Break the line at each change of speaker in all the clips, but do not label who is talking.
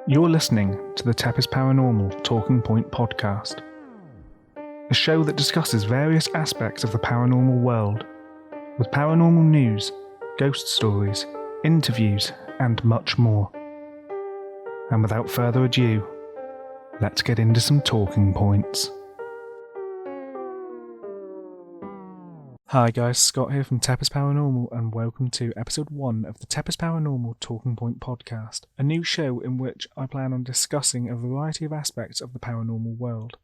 You're listening to the TEPIS Paranormal Talking Point podcast, a show that discusses various aspects of the paranormal world, with paranormal news, ghost stories, interviews, and much more. And without further ado, let's get into some talking points. Hi guys, Scott here from TEPIS Paranormal, and welcome to episode 1 of the TEPIS Paranormal Talking Point podcast, a new show in which I plan on discussing a variety of aspects of the paranormal world.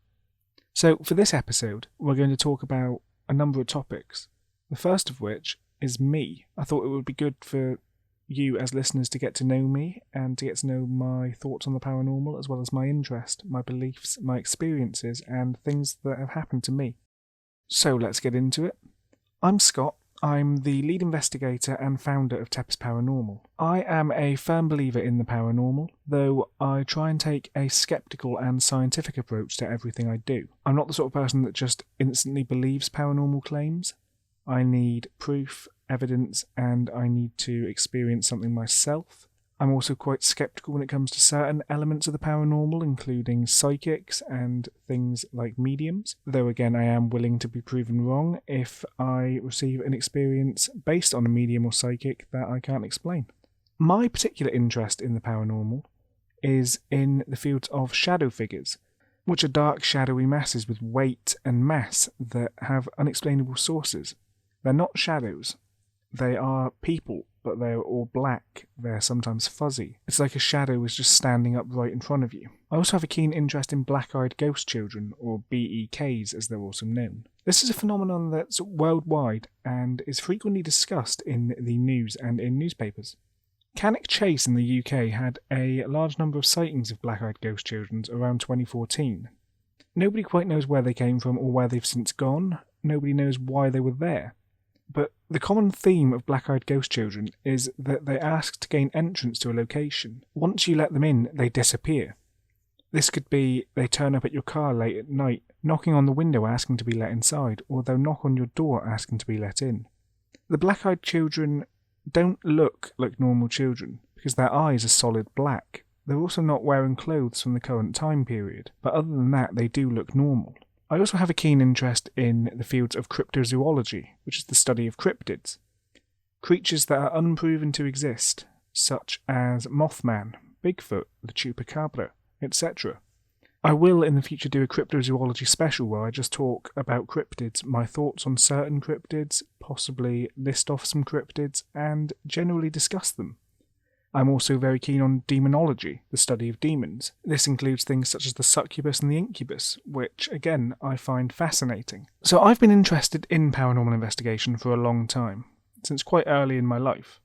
So for this episode, we're going to talk about a number of topics, the first of which is me. I thought it would be good for you as listeners to get to know me and to get to know my thoughts on the paranormal, as well as my interest, my beliefs, my experiences, and things that have happened to me. So let's get into it. I'm Scott. I'm the lead investigator and founder of TEPIS Paranormal. I am a firm believer in the paranormal, though I try and take a skeptical and scientific approach to everything I do. I'm not the sort of person that just instantly believes paranormal claims. I need proof, evidence, and I need to experience something myself. I'm also quite skeptical when it comes to certain elements of the paranormal, including psychics and things like mediums, though again I am willing to be proven wrong if I receive an experience based on a medium or psychic that I can't explain. My particular interest in the paranormal is in the fields of shadow figures, which are dark shadowy masses with weight and mass that have unexplainable sources. They're not shadows, they are people, but they're all black, they're sometimes fuzzy. It's like a shadow is just standing up right in front of you. I also have a keen interest in black-eyed ghost children, or BEKs as they're also known. This is a phenomenon that's worldwide and is frequently discussed in the news and in newspapers. Cannock Chase in the UK had a large number of sightings of black-eyed ghost children around 2014. Nobody quite knows where they came from or where they've since gone. Nobody knows why they were there. But the common theme of black-eyed ghost children is that they ask to gain entrance to a location. Once you let them in, they disappear. This could be they turn up at your car late at night, knocking on the window asking to be let inside, or they'll knock on your door asking to be let in. The black-eyed children don't look like normal children, because their eyes are solid black. They're also not wearing clothes from the current time period, but other than that they do look normal. I also have a keen interest in the fields of cryptozoology, which is the study of cryptids. Creatures that are unproven to exist, such as Mothman, Bigfoot, the Chupacabra, etc. I will in the future do a cryptozoology special where I just talk about cryptids, my thoughts on certain cryptids, possibly list off some cryptids, and generally discuss them. I'm also very keen on demonology, the study of demons. This includes things such as the succubus and the incubus, which, again, I find fascinating. So I've been interested in paranormal investigation for a long time, since quite early in my life.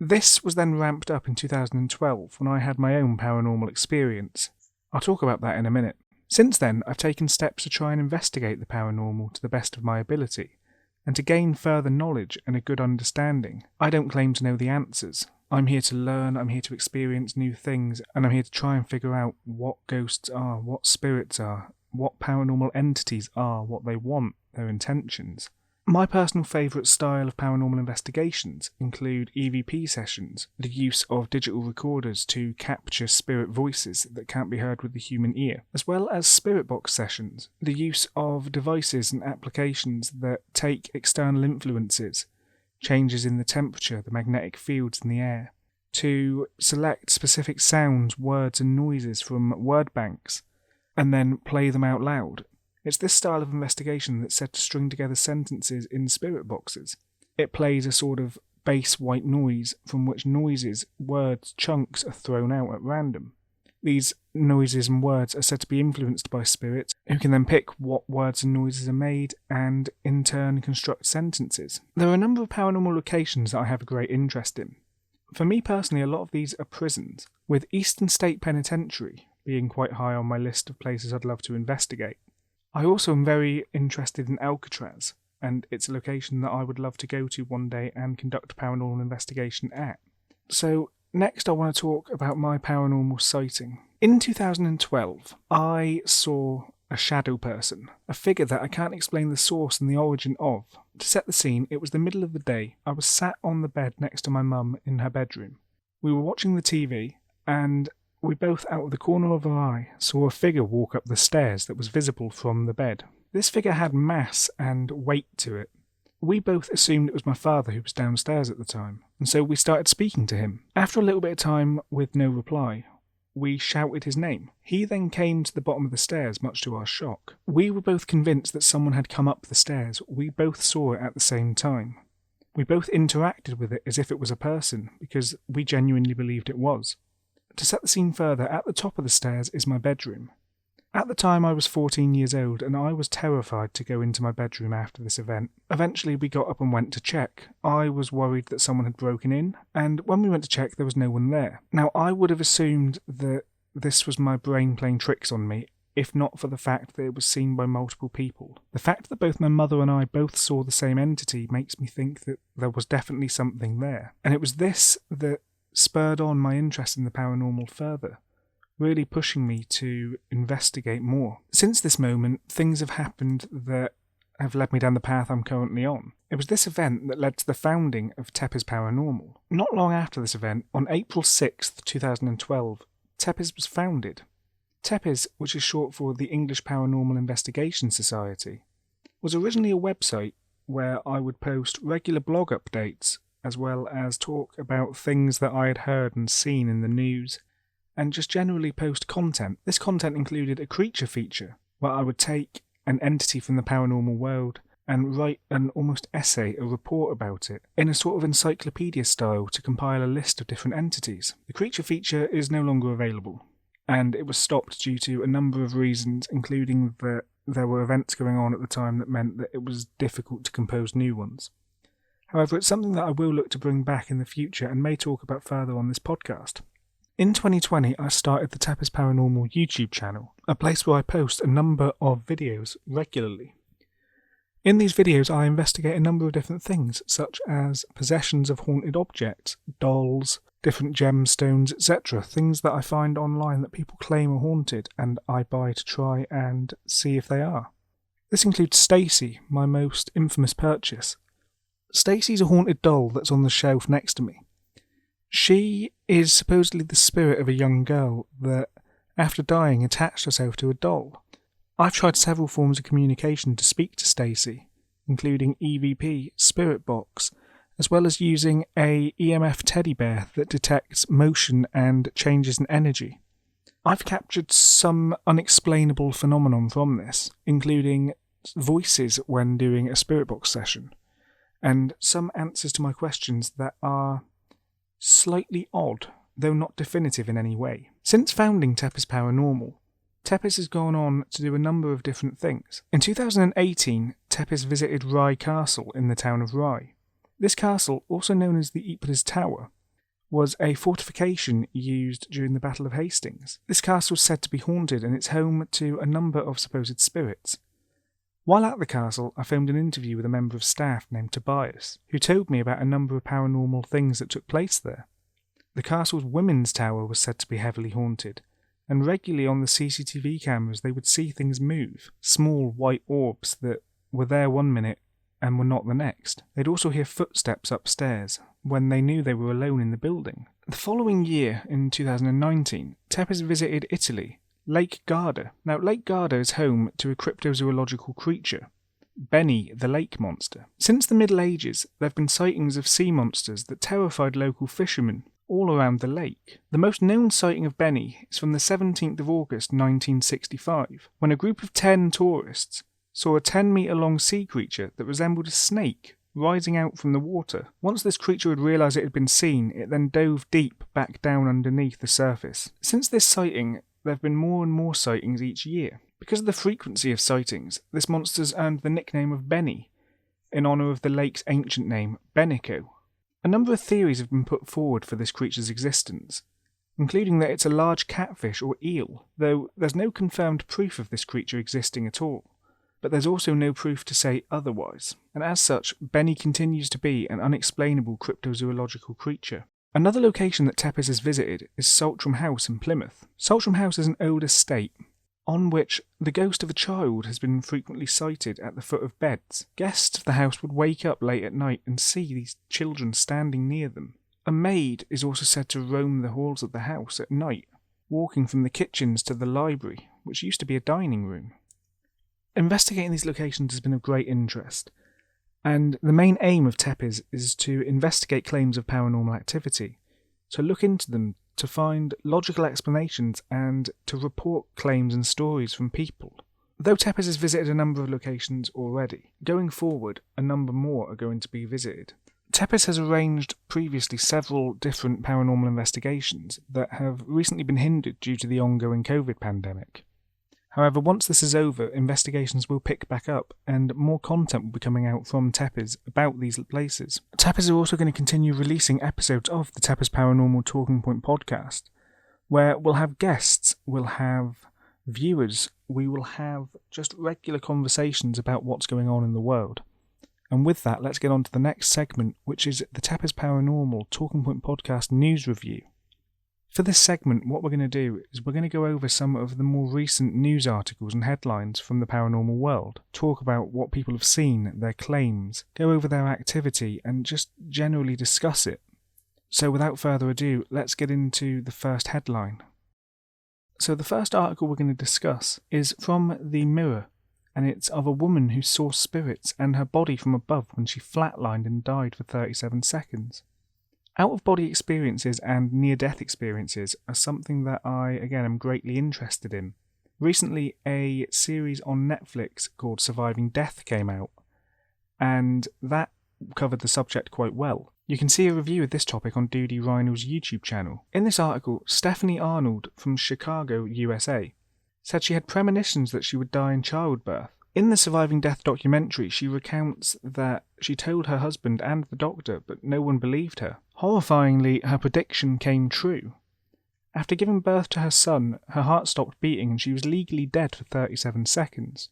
This was then ramped up in 2012 when I had my own paranormal experience. I'll talk about that in a minute. Since then, I've taken steps to try and investigate the paranormal to the best of my ability, and to gain further knowledge and a good understanding. I don't claim to know the answers. I'm here to learn, I'm here to experience new things, and I'm here to try and figure out what ghosts are, what spirits are, what paranormal entities are, what they want, their intentions. My personal favourite style of paranormal investigations include EVP sessions, the use of digital recorders to capture spirit voices that can't be heard with the human ear, as well as spirit box sessions, the use of devices and applications that take external influences, changes in the temperature, the magnetic fields in the air, to select specific sounds, words and noises from word banks, and then play them out loud. It's this style of investigation that's said to string together sentences in spirit boxes. It plays a sort of bass white noise from which noises, words, chunks are thrown out at random. These noises and words are said to be influenced by spirits, who can then pick what words and noises are made, and in turn construct sentences. There are a number of paranormal locations that I have a great interest in. For me personally, a lot of these are prisons, with Eastern State Penitentiary being quite high on my list of places I'd love to investigate. I also am very interested in Alcatraz, and it's a location that I would love to go to one day and conduct a paranormal investigation at. So, next I want to talk about my paranormal sighting. In 2012, I saw a shadow person, a figure that I can't explain the source and the origin of. To set the scene, it was the middle of the day. I was sat on the bed next to my mum in her bedroom. We were watching the TV, and we both, out of the corner of our eye, saw a figure walk up the stairs that was visible from the bed. This figure had mass and weight to it. We both assumed it was my father who was downstairs at the time, and so we started speaking to him. After a little bit of time with no reply, we shouted his name. He then came to the bottom of the stairs, much to our shock. We were both convinced that someone had come up the stairs. We both saw it at the same time. We both interacted with it as if it was a person, because we genuinely believed it was. To set the scene further, at the top of the stairs is my bedroom. At the time I was 14 years old, and I was terrified to go into my bedroom after this event. Eventually we got up and went to check. I was worried that someone had broken in, and when we went to check there was no one there. Now I would have assumed that this was my brain playing tricks on me, if not for the fact that it was seen by multiple people. The fact that both my mother and I both saw the same entity makes me think that there was definitely something there. And it was this that spurred on my interest in the paranormal further, really pushing me to investigate more. Since this moment, things have happened that have led me down the path I'm currently on. It was this event that led to the founding of TEPIS Paranormal. Not long after this event, on April 6th, 2012, TEPIS was founded. TEPIS, which is short for the English Paranormal Investigation Society, was originally a website where I would post regular blog updates as well as talk about things that I had heard and seen in the news, and just generally post content. This content included a creature feature, where I would take an entity from the paranormal world and write an almost essay, a report about it, in a sort of encyclopedia style to compile a list of different entities. The creature feature is no longer available, and it was stopped due to a number of reasons, including that there were events going on at the time that meant that it was difficult to compose new ones. However, it's something that I will look to bring back in the future and may talk about further on this podcast. In 2020, I started the TEPIS Paranormal YouTube channel, a place where I post a number of videos regularly. In these videos, I investigate a number of different things, such as possessions of haunted objects, dolls, different gemstones, etc. Things that I find online that people claim are haunted, and I buy to try and see if they are. This includes Stacy, my most infamous purchase. Stacy's a haunted doll that's on the shelf next to me. She is supposedly the spirit of a young girl that, after dying, attached herself to a doll. I've tried several forms of communication to speak to Stacy, including EVP, Spirit Box, as well as using a EMF teddy bear that detects motion and changes in energy. I've captured some unexplainable phenomenon from this, including voices when doing a Spirit Box session, and some answers to my questions that are slightly odd, though not definitive in any way. Since founding TEPIS Paranormal, TEPIS has gone on to do a number of different things. In 2018, TEPIS visited Rye Castle in the town of Rye. This castle, also known as the Ypres Tower, was a fortification used during the Battle of Hastings. This castle is said to be haunted and it's home to a number of supposed spirits. While at the castle, I filmed an interview with a member of staff named Tobias, who told me about a number of paranormal things that took place there. The castle's women's tower was said to be heavily haunted, and regularly on the CCTV cameras they would see things move, small white orbs that were there one minute and were not the next. They'd also hear footsteps upstairs when they knew they were alone in the building. The following year, in 2019, TEPIS visited Italy, Lake Garda. Now, Lake Garda is home to a cryptozoological creature, Benny the lake monster. Since the Middle Ages, there have been sightings of sea monsters that terrified local fishermen all around the lake. The most known sighting of Benny is from the 17th of August 1965, when a group of 10 tourists saw a 10-metre-long sea creature that resembled a snake rising out from the water. Once this creature had realised it had been seen, it then dove deep back down underneath the surface. Since this sighting, there have been more and more sightings each year. Because of the frequency of sightings, this monster's earned the nickname of Benny, in honour of the lake's ancient name, Benico. A number of theories have been put forward for this creature's existence, including that it's a large catfish or eel, though there's no confirmed proof of this creature existing at all. But there's also no proof to say otherwise, and as such, Benny continues to be an unexplainable cryptozoological creature. Another location that TEPIS has visited is Saltram House in Plymouth. Saltram House is an old estate on which the ghost of a child has been frequently sighted at the foot of beds. Guests of the house would wake up late at night and see these children standing near them. A maid is also said to roam the halls of the house at night. walking from the kitchens to the library, which used to be a dining room. Investigating these locations has been of great interest, and the main aim of TEPIS is to investigate claims of paranormal activity, to look into them, to find logical explanations, and to report claims and stories from people. Though TEPIS has visited a number of locations already, going forward a number more are going to be visited. TEPIS has arranged previously several different paranormal investigations that have recently been hindered due to the ongoing COVID pandemic. However, once this is over, investigations will pick back up and more content will be coming out from TEPIS about these places. TEPIS are also going to continue releasing episodes of the TEPIS Paranormal Talking Point podcast, where we'll have guests, we'll have viewers, we will have just regular conversations about what's going on in the world. And with that, let's get on to the next segment, which is the TEPIS Paranormal Talking Point podcast news review. For this segment, what we're going to do is we're going to go over some of the more recent news articles and headlines from the paranormal world, talk about what people have seen, their claims, go over their activity, and just generally discuss it. So without further ado, let's get into the first headline. So the first article we're going to discuss is from The Mirror, and it's of a woman who saw spirits and her body from above when she flatlined and died for 37 seconds. Out-of-body experiences and near-death experiences are something that I, again, am greatly interested in. Recently, a series on Netflix called Surviving Death came out, and that covered the subject quite well. You can see a review of this topic on Duty Rhino's YouTube channel. In this article, Stephanie Arnold from Chicago, USA, said she had premonitions that she would die in childbirth. In the Surviving Death documentary, she recounts that she told her husband and the doctor, but no one believed her. Horrifyingly, her prediction came true. After giving birth to her son, her heart stopped beating and she was legally dead for 37 seconds.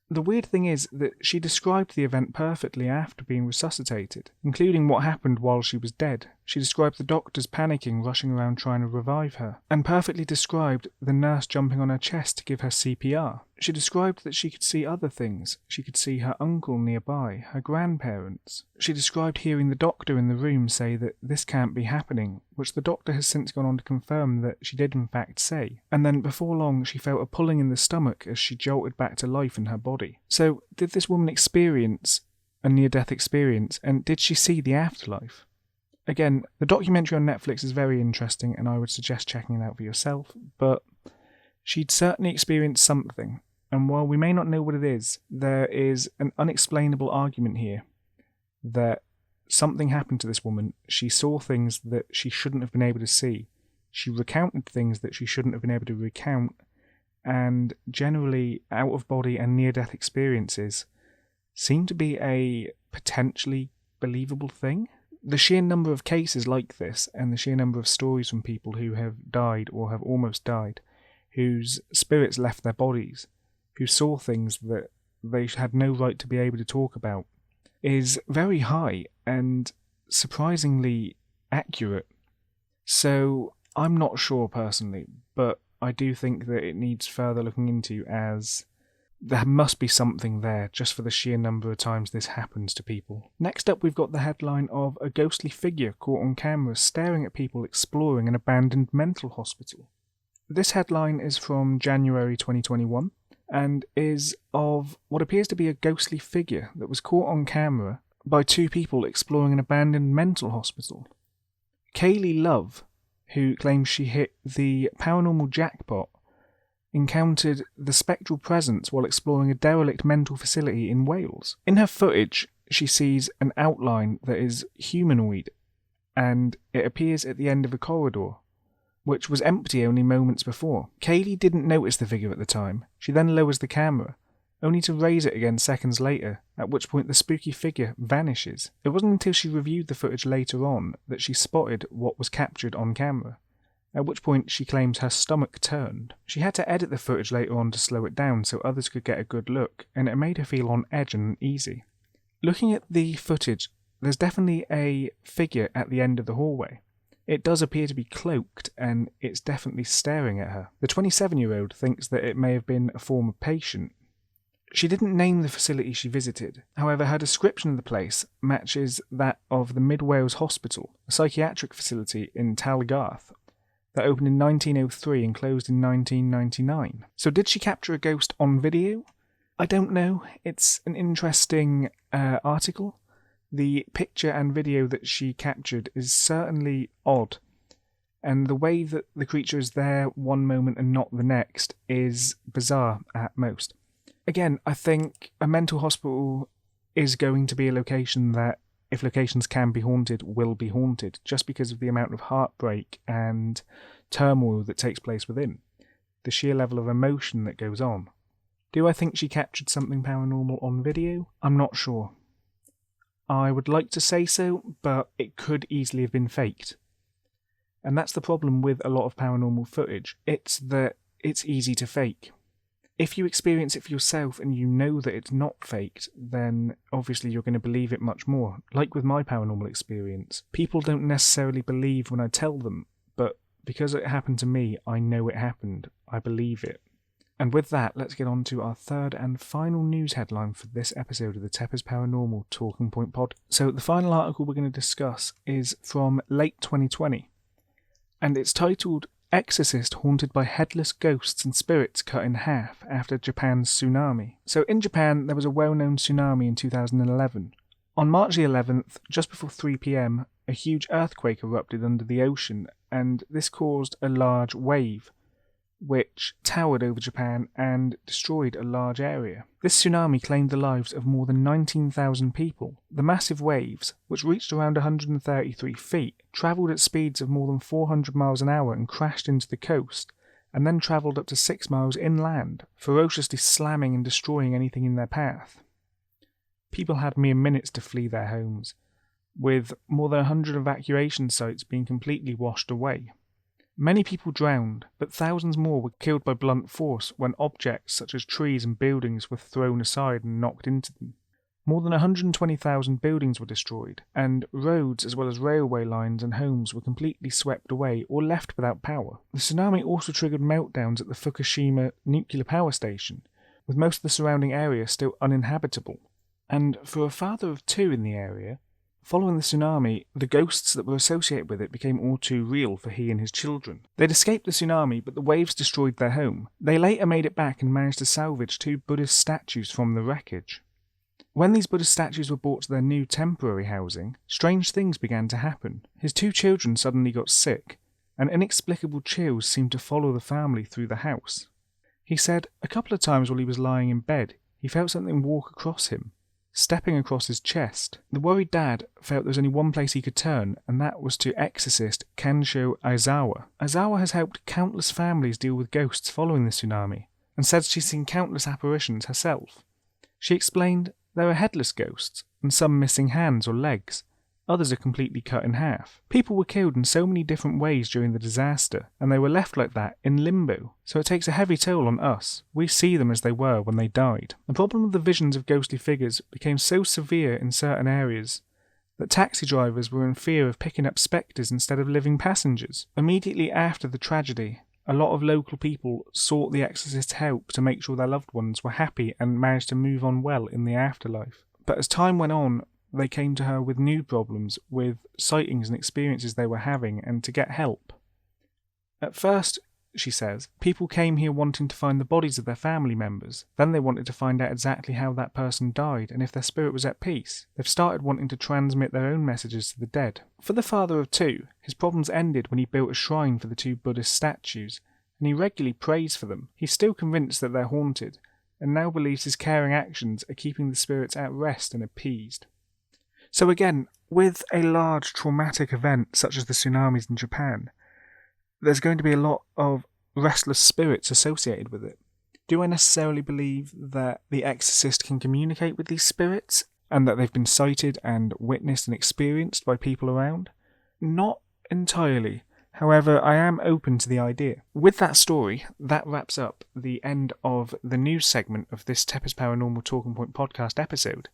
The weird thing is that she described the event perfectly after being resuscitated, including what happened while she was dead. She described the doctors panicking, rushing around trying to revive her, and perfectly described the nurse jumping on her chest to give her CPR. She described that she could see other things. She could see her uncle nearby, her grandparents. She described hearing the doctor in the room say that this can't be happening, which the doctor has since gone on to confirm that she did in fact say. And then before long she felt a pulling in the stomach as she jolted back to life in her body. So did this woman experience a near-death experience, and did she see the afterlife? Again, the documentary on Netflix is very interesting and I would suggest checking it out for yourself, but she'd certainly experienced something. And while we may not know what it is, there is an unexplainable argument here that something happened to this woman. She saw things that she shouldn't have been able to see. She recounted things that she shouldn't have been able to recount. And generally, out-of-body and near-death experiences seem to be a potentially believable thing. The sheer number of cases like this and the sheer number of stories from people who have died or have almost died, whose spirits left their bodies, who saw things that they had no right to be able to talk about, is very high and surprisingly accurate. So I'm not sure personally, but I do think that it needs further looking into, as there must be something there just for the sheer number of times this happens to people. Next up, we've got the headline of a ghostly figure caught on camera staring at people exploring an abandoned mental hospital. This headline is from January 2021 and is of what appears to be a ghostly figure that was caught on camera by two people exploring an abandoned mental hospital. Kaylee Love, who claims she hit the paranormal jackpot, encountered the spectral presence while exploring a derelict mental facility in Wales. In her footage, she sees an outline that is humanoid, and it appears at the end of a corridor, which was empty only moments before. Kaylee didn't notice the figure at the time. She then lowers the camera, only to raise it again seconds later, at which point the spooky figure vanishes. It wasn't until she reviewed the footage later on that she spotted what was captured on camera, at which point she claims her stomach turned. She had to edit the footage later on to slow it down so others could get a good look, and it made her feel on edge and uneasy. Looking at the footage, there's definitely a figure at the end of the hallway. It does appear to be cloaked, and it's definitely staring at her. The 27-year-old thinks that it may have been a former patient. She didn't name the facility she visited. However, her description of the place matches that of the Mid Wales Hospital, a psychiatric facility in Talgarth, that opened in 1903 and closed in 1999. So did she capture a ghost on video? I don't know. It's an interesting article. The picture and video that she captured is certainly odd, and the way that the creature is there one moment and not the next is bizarre at most. Again, I think a mental hospital is going to be a location that, if locations can be haunted, will be haunted, just because of the amount of heartbreak and turmoil that takes place within, the sheer level of emotion that goes on. Do I think she captured something paranormal on video? I'm not sure. I would like to say so, but it could easily have been faked. And that's the problem with a lot of paranormal footage. It's that it's easy to fake. If you experience it for yourself and you know that it's not faked, then obviously you're going to believe it much more. Like with my paranormal experience. People don't necessarily believe when I tell them, but because it happened to me, I know it happened. I believe it. And with that, let's get on to our third and final news headline for this episode of the TEPIS Paranormal Talking Point Pod. So the final article we're going to discuss is from late 2020, and it's titled Exorcist Haunted by Headless Ghosts and Spirits Cut in Half After Japan's Tsunami. So in Japan, there was a well-known tsunami in 2011. On March the 11th, just before 3 p.m, a huge earthquake erupted under the ocean, and this caused a large wave, which towered over Japan and destroyed a large area. This tsunami claimed the lives of more than 19,000 people. The massive waves, which reached around 133 feet, travelled at speeds of more than 400 miles an hour and crashed into the coast, and then travelled up to 6 miles inland, ferociously slamming and destroying anything in their path. People had mere minutes to flee their homes, with more than 100 evacuation sites being completely washed away. Many people drowned, but thousands more were killed by blunt force when objects such as trees and buildings were thrown aside and knocked into them. More than 120,000 buildings were destroyed, and roads as well as railway lines and homes were completely swept away or left without power. The tsunami also triggered meltdowns at the Fukushima nuclear power station, with most of the surrounding area still uninhabitable. And for a father of 2 in the area, following the tsunami, the ghosts that were associated with it became all too real for he and his children. They'd escaped the tsunami, but the waves destroyed their home. They later made it back and managed to salvage 2 Buddhist statues from the wreckage. When these Buddhist statues were brought to their new temporary housing, strange things began to happen. His 2 children suddenly got sick, and inexplicable chills seemed to follow the family through the house. He said a couple of times while he was lying in bed, he felt something walk across him, stepping across his chest. The worried dad felt there was only one place he could turn, and that was to exorcist Kensho Izawa. Izawa has helped countless families deal with ghosts following the tsunami, and said she's seen countless apparitions herself. She explained there are headless ghosts, and some missing hands or legs. Others are completely cut in half. People were killed in so many different ways during the disaster, and they were left like that in limbo. So it takes a heavy toll on us. We see them as they were when they died. The problem with the visions of ghostly figures became so severe in certain areas that taxi drivers were in fear of picking up spectres instead of living passengers. Immediately after the tragedy, a lot of local people sought the exorcist's help to make sure their loved ones were happy and managed to move on well in the afterlife. But as time went on, they came to her with new problems, with sightings and experiences they were having, and to get help. At first, she says, people came here wanting to find the bodies of their family members. Then they wanted to find out exactly how that person died and if their spirit was at peace. They've started wanting to transmit their own messages to the dead. For the father of 2, his problems ended when he built a shrine for the 2 Buddhist statues, and he regularly prays for them. He's still convinced that they're haunted, and now believes his caring actions are keeping the spirits at rest and appeased. So again, with a large traumatic event such as the tsunamis in Japan, there's going to be a lot of restless spirits associated with it. Do I necessarily believe that the exorcist can communicate with these spirits, and that they've been sighted and witnessed and experienced by people around? Not entirely. However, I am open to the idea. With that story, that wraps up the end of the news segment of this TEPIS Paranormal Talking Point podcast episode.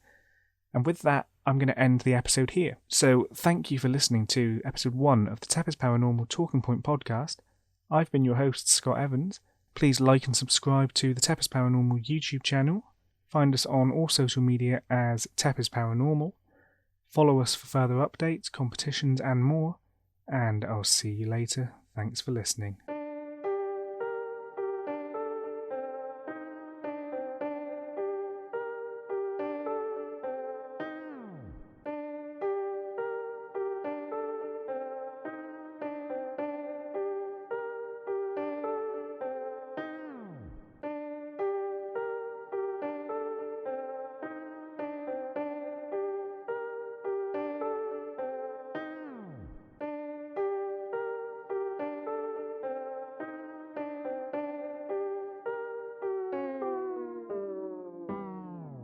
And with that, I'm going to end the episode here. So thank you for listening to episode 1 of the TEPIS Paranormal Talking Point podcast. I've been your host, Scott Evans. Please like and subscribe to the TEPIS Paranormal YouTube channel. Find us on all social media as TEPIS Paranormal. Follow us for further updates, competitions and more. And I'll see you later. Thanks for listening.